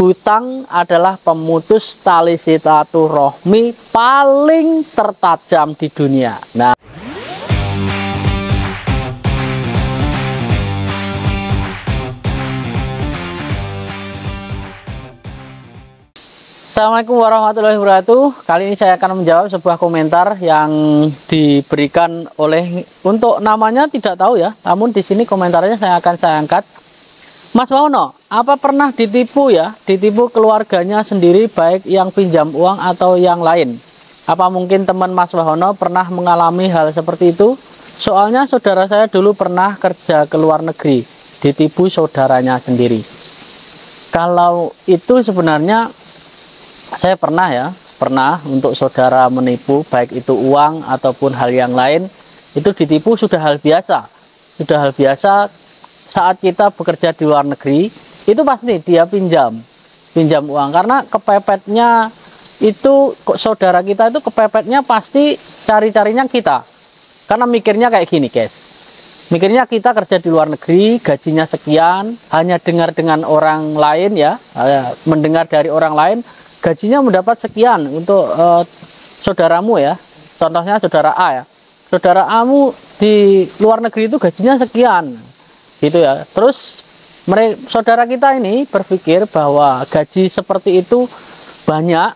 hutang adalah pemutus tali silaturahmi paling tertajam di dunia. Nah, Assalamualaikum warahmatullahi wabarakatuh. Kali ini saya akan menjawab sebuah komentar yang diberikan untuk namanya tidak tahu ya, namun di sini komentarnya saya angkat. Mas Wahono, apa pernah ditipu ya? Ditipu keluarganya sendiri, baik yang pinjam uang atau yang lain? Apa mungkin teman Mas Wahono pernah mengalami hal seperti itu? Soalnya saudara saya dulu pernah kerja ke luar negeri, ditipu saudaranya sendiri. Kalau itu sebenarnya saya pernah untuk saudara menipu, baik itu uang ataupun hal yang lain, itu ditipu sudah hal biasa. Sudah hal biasa saat kita bekerja di luar negeri, itu pasti dia pinjam uang, karena kepepetnya itu, saudara kita itu kepepetnya pasti cari-carinya kita. Karena mikirnya kayak gini guys, mikirnya kita kerja di luar negeri, gajinya sekian, hanya dengar dengan orang lain ya, mendengar dari orang lain, gajinya mendapat sekian untuk saudaramu ya. Contohnya saudara A ya. Saudara A-mu di luar negeri itu gajinya sekian. Gitu ya. Terus saudara kita ini berpikir bahwa gaji seperti itu banyak,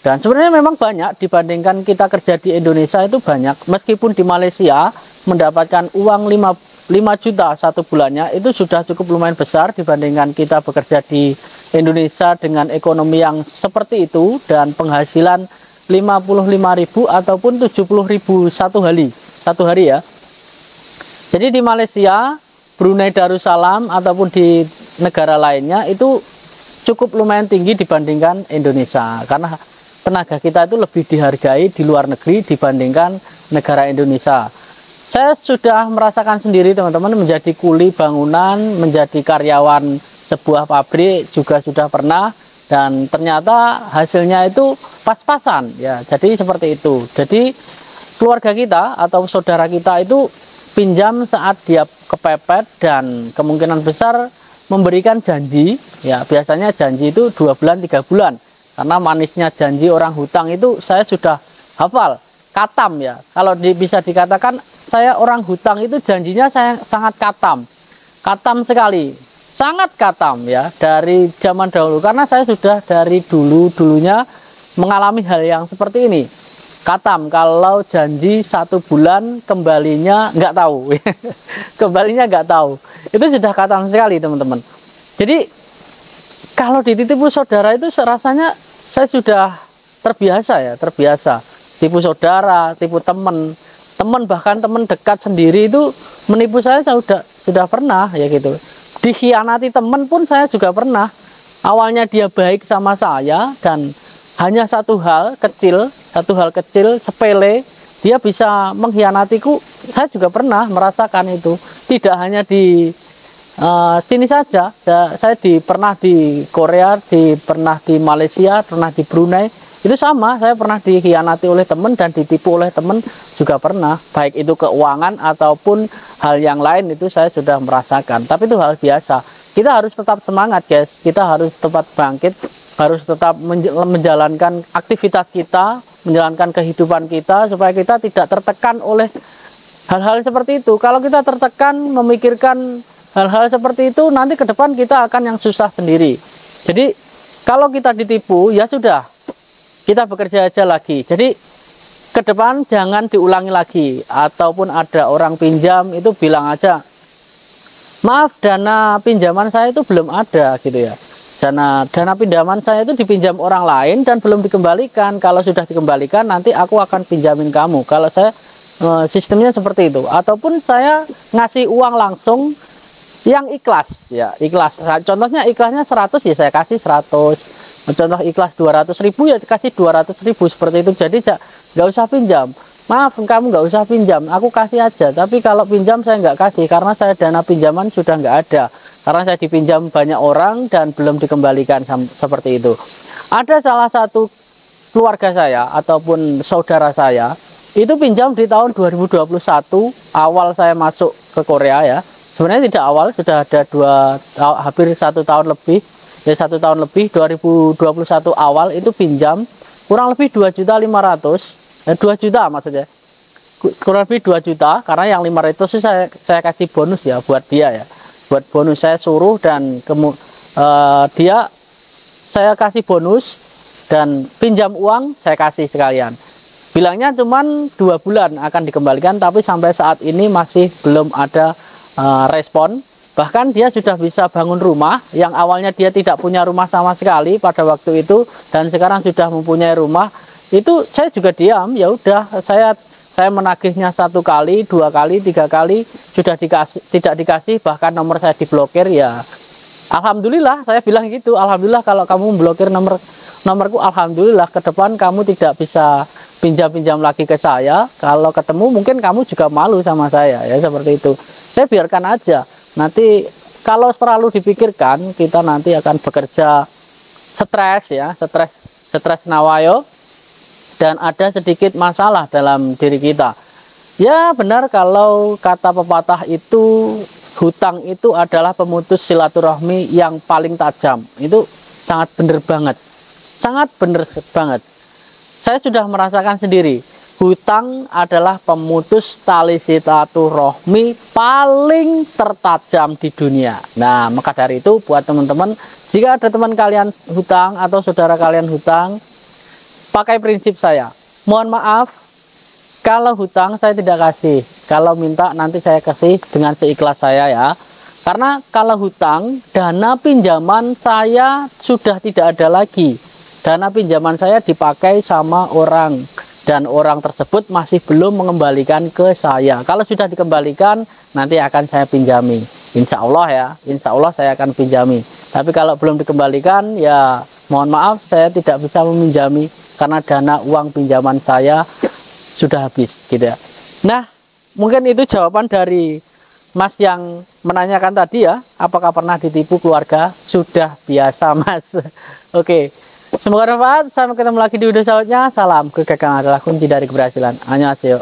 dan sebenarnya memang banyak dibandingkan kita kerja di Indonesia itu banyak. Meskipun di Malaysia mendapatkan uang 5 juta satu bulannya, itu sudah cukup lumayan besar dibandingkan kita bekerja di Indonesia dengan ekonomi yang seperti itu dan penghasilan 55.000 ataupun 70.000 satu hari ya. Jadi di Malaysia, Brunei Darussalam ataupun di negara lainnya itu cukup lumayan tinggi dibandingkan Indonesia, karena tenaga kita itu lebih dihargai di luar negeri dibandingkan negara Indonesia. Saya sudah merasakan sendiri teman-teman, menjadi kuli bangunan, menjadi karyawan sebuah pabrik juga sudah pernah, dan ternyata hasilnya itu pas-pasan ya. Jadi seperti itu. Jadi keluarga kita atau saudara kita itu pinjam saat dia kepepet, dan kemungkinan besar memberikan janji ya. Biasanya janji itu 2 bulan 3 bulan, karena manisnya janji orang hutang itu saya sudah hafal, katam ya. Kalau bisa dikatakan saya orang hutang itu janjinya saya sangat katam sekali, sangat katam ya, dari zaman dahulu, karena saya sudah dari dulunya mengalami hal yang seperti ini. Katam, kalau janji 1 bulan kembalinya nggak tahu. Kembalinya nggak tahu, itu sudah katam sekali teman-teman. Jadi kalau dititipu saudara itu rasanya saya sudah terbiasa tipu saudara, tipu teman, bahkan teman dekat sendiri itu menipu saya sudah pernah ya gitu. Dikhianati teman pun saya juga pernah. Awalnya dia baik sama saya, dan hanya satu hal kecil sepele, dia bisa mengkhianatiku. Saya juga pernah merasakan itu. Tidak hanya di sini saja, saya pernah di Korea, pernah di Malaysia, pernah di Brunei. Itu sama, saya pernah dikhianati oleh teman dan ditipu oleh teman juga pernah. Baik itu keuangan ataupun hal yang lain, itu saya sudah merasakan. Tapi itu hal biasa. Kita harus tetap semangat guys, kita harus tetap bangkit, harus tetap menjalankan aktivitas kita, menjalankan kehidupan kita, supaya kita tidak tertekan oleh hal-hal seperti itu. Kalau kita tertekan memikirkan hal-hal seperti itu, nanti ke depan kita akan yang susah sendiri. Jadi kalau kita ditipu, ya sudah, kita bekerja aja lagi. Jadi ke depan jangan diulangi lagi. Ataupun ada orang pinjam, itu bilang aja, maaf, dana pinjaman saya itu belum ada gitu ya. Dana pinjaman saya itu dipinjam orang lain dan belum dikembalikan. Kalau sudah dikembalikan, nanti aku akan pinjamin kamu. Kalau saya sistemnya seperti itu. Ataupun saya ngasih uang langsung yang ikhlas ya, ikhlas. Contohnya ikhlasnya 100 ya saya kasih 100. Contoh ikhlas 200.000 ya dikasih 200.000 seperti itu. Jadi nggak usah pinjam. Maaf, kamu nggak usah pinjam, aku kasih aja. Tapi kalau pinjam saya nggak kasih, karena saya dana pinjaman sudah nggak ada. Karena saya dipinjam banyak orang dan belum dikembalikan seperti itu. Ada salah satu keluarga saya ataupun saudara saya itu pinjam di tahun 2021 awal saya masuk ke Korea ya. Sebenarnya tidak awal, sudah ada hampir 1 tahun lebih. ya 1 tahun lebih, 2021 awal itu pinjam kurang lebih 2.500.000, 2 juta maksudnya, kurang lebih 2 juta, karena yang 500 sih saya kasih bonus ya buat dia ya, buat bonus saya suruh, dan dia saya kasih bonus dan pinjam uang saya kasih sekalian. Bilangnya cuman 2 bulan akan dikembalikan, tapi sampai saat ini masih belum ada respon. Bahkan dia sudah bisa bangun rumah, yang awalnya dia tidak punya rumah sama sekali pada waktu itu, dan sekarang sudah mempunyai rumah. Itu saya juga diam, ya udah, saya menagihnya 1 kali, 2 kali, 3 kali sudah tidak dikasih, bahkan nomor saya diblokir. Ya alhamdulillah, saya bilang gitu, alhamdulillah kalau kamu memblokir nomorku, alhamdulillah ke depan kamu tidak bisa pinjam-pinjam lagi ke saya. Kalau ketemu mungkin kamu juga malu sama saya, ya seperti itu. Saya biarkan aja. Nanti kalau terlalu dipikirkan, kita nanti akan bekerja stres ya, stres nawayo, dan ada sedikit masalah dalam diri kita. Ya benar, kalau kata pepatah itu, hutang itu adalah pemutus silaturahmi yang paling tajam. Itu sangat benar banget, sangat benar banget. Saya sudah merasakan sendiri, hutang adalah pemutus tali silaturahmi paling tertajam di dunia. Nah, maka dari itu buat teman-teman, jika ada teman kalian hutang atau saudara kalian hutang, pakai prinsip saya. Mohon maaf, kalau hutang saya tidak kasih. Kalau minta nanti saya kasih dengan seikhlas saya ya. Karena kalau hutang, dana pinjaman saya sudah tidak ada lagi. Dana pinjaman saya dipakai sama orang, dan orang tersebut masih belum mengembalikan ke saya. Kalau sudah dikembalikan, nanti akan saya pinjami. Insya Allah ya, insya Allah saya akan pinjami. Tapi kalau belum dikembalikan, ya mohon maaf, saya tidak bisa meminjami, karena dana uang pinjaman saya sudah habis gitu ya. Nah, mungkin itu jawaban dari Mas yang menanyakan tadi ya, apakah pernah ditipu keluarga? Sudah biasa Mas. Oke, semoga bermanfaat. Sampai ketemu lagi di video selanjutnya. Salam kegagalan adalah kunci dari keberhasilan. Annyeonghaseyo.